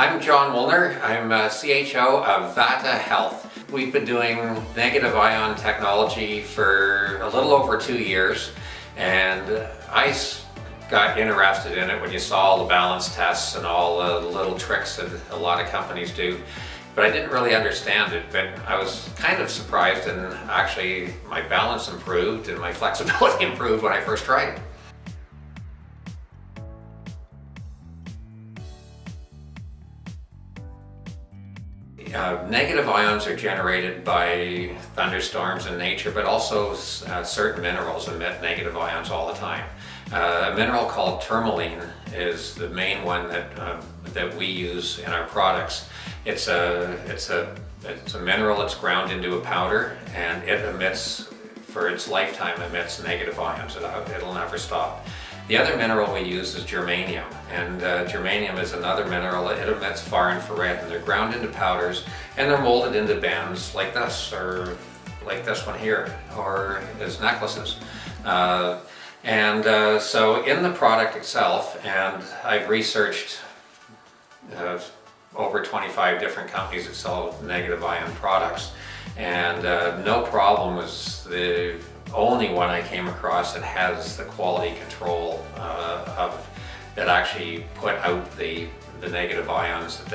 I'm John Woolner. I'm CHO of Vata Health. We've been doing negative ion technology for a little over 2 years, and I got interested in it when you saw all the balance tests and all the little tricks that a lot of companies do. But I didn't really understand it, but I was kind of surprised, and actually my balance improved and my flexibility improved when I first tried it. Negative ions are generated by thunderstorms in nature, but also certain minerals emit negative ions all the time. A mineral called tourmaline is the main one that we use in our products. It's a mineral that's ground into a powder, and it emits, for its lifetime, emits negative ions. It'll never stop. The other mineral we use is germanium, and germanium is another mineral. It emits far infrared, and they're ground into powders, and they're molded into bands like this, or like this one here, or as necklaces. So in the product itself, and I've researched over 25 different companies that sell negative ion products, and No Problem was the only one I came across that has the quality control that actually put out the negative ions that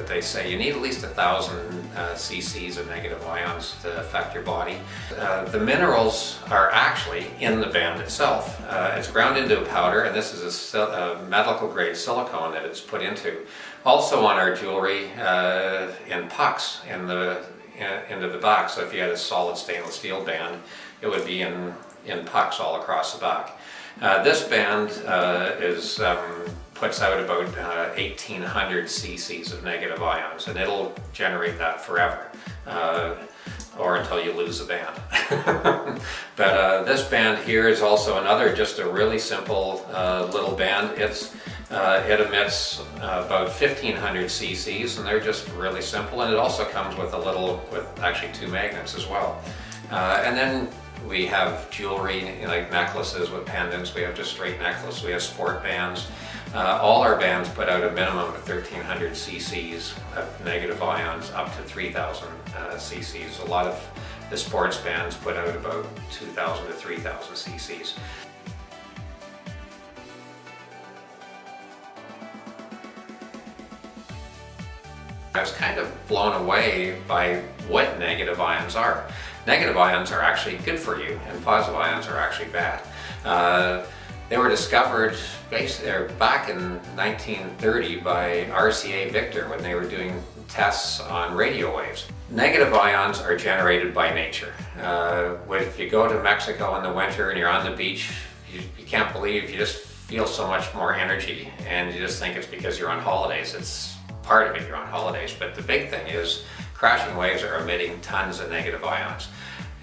they say. You need at least 1,000 cc's of negative ions to affect your body. The minerals are actually in the band itself. It's ground into a powder, and this is a medical grade silicone that it's put into. Also on our jewelry, in pucks into the back. So if you had a solid stainless steel band, it would be in pucks all across the back. This band puts out about 1,800 cc's of negative ions, and it'll generate that forever, or until you lose the band. But this band here is also another, just a really simple little band. It emits about 1,500 cc's, and they're just really simple, and it also comes with actually 2 magnets as well. And then we have jewelry, like necklaces with pendants. We have just straight necklace. We have sport bands. All our bands put out a minimum of 1,300 cc's of negative ions, up to 3,000 cc's. A lot of the sports bands put out about 2,000 to 3,000 cc's. I was kind of blown away by what negative ions are. Negative ions are actually good for you, and positive ions are actually bad. They were discovered back in 1930 by RCA Victor when they were doing tests on radio waves. Negative ions are generated by nature. If you go to Mexico in the winter and you're on the beach, you can't believe, you just feel so much more energy, and you just think it's because you're on holidays. It's part of it, you're on holidays, but the big thing is crashing waves are emitting tons of negative ions.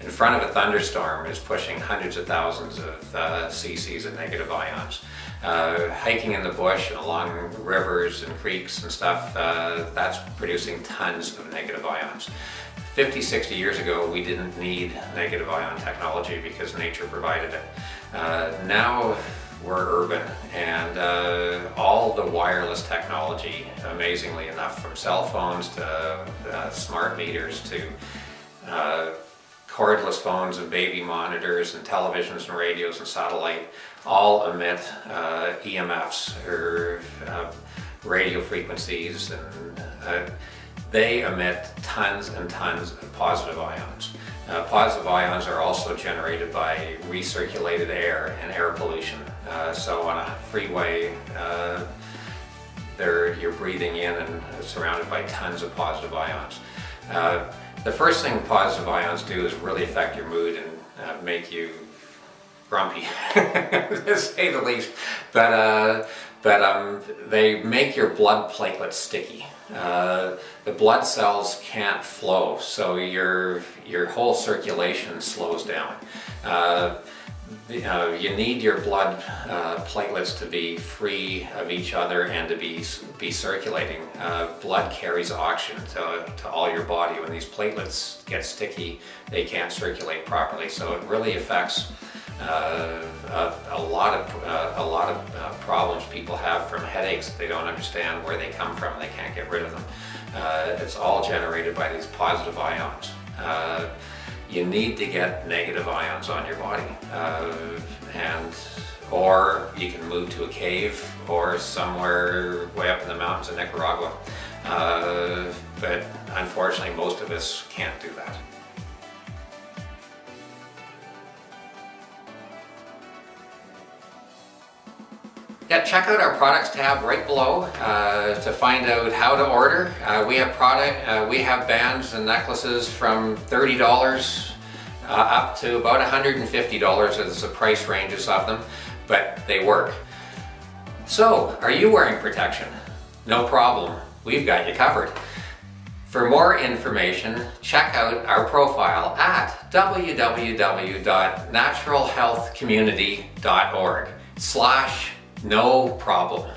In front of a thunderstorm is pushing hundreds of thousands of cc's of negative ions. Hiking in the bush and along rivers and creeks and stuff, that's producing tons of negative ions. 50, 60 years ago, we didn't need negative ion technology because nature provided it. Now we're urban, and all the wireless technology, amazingly enough, from cell phones to smart meters to cordless phones and baby monitors and televisions and radios and satellite, all emit EMFs, or radio frequencies, and they emit tons and tons of positive ions. Positive ions are also generated by recirculated air and air pollution. So on a freeway, you're breathing in and surrounded by tons of positive ions. The first thing positive ions do is really affect your mood and make you grumpy, to say the least. But they make your blood platelets sticky. The blood cells can't flow, so your whole circulation slows down. You need your blood platelets to be free of each other and to be circulating. Blood carries oxygen to all your body. When these platelets get sticky, they can't circulate properly. So it really affects A lot of problems people have from headaches. They don't understand where they come from. They can't get rid of them. It's all generated by these positive ions. You need to get negative ions on your body, or you can move to a cave or somewhere way up in the mountains of Nicaragua. But unfortunately, most of us can't do that. Yeah, check out our products tab right below to find out how to order. We have bands and necklaces from $30 up to about $150 as the price ranges of them, but they work. So, are you wearing protection? No problem, we've got you covered. For more information, check out our profile at www.naturalhealthcommunity.org/no problem.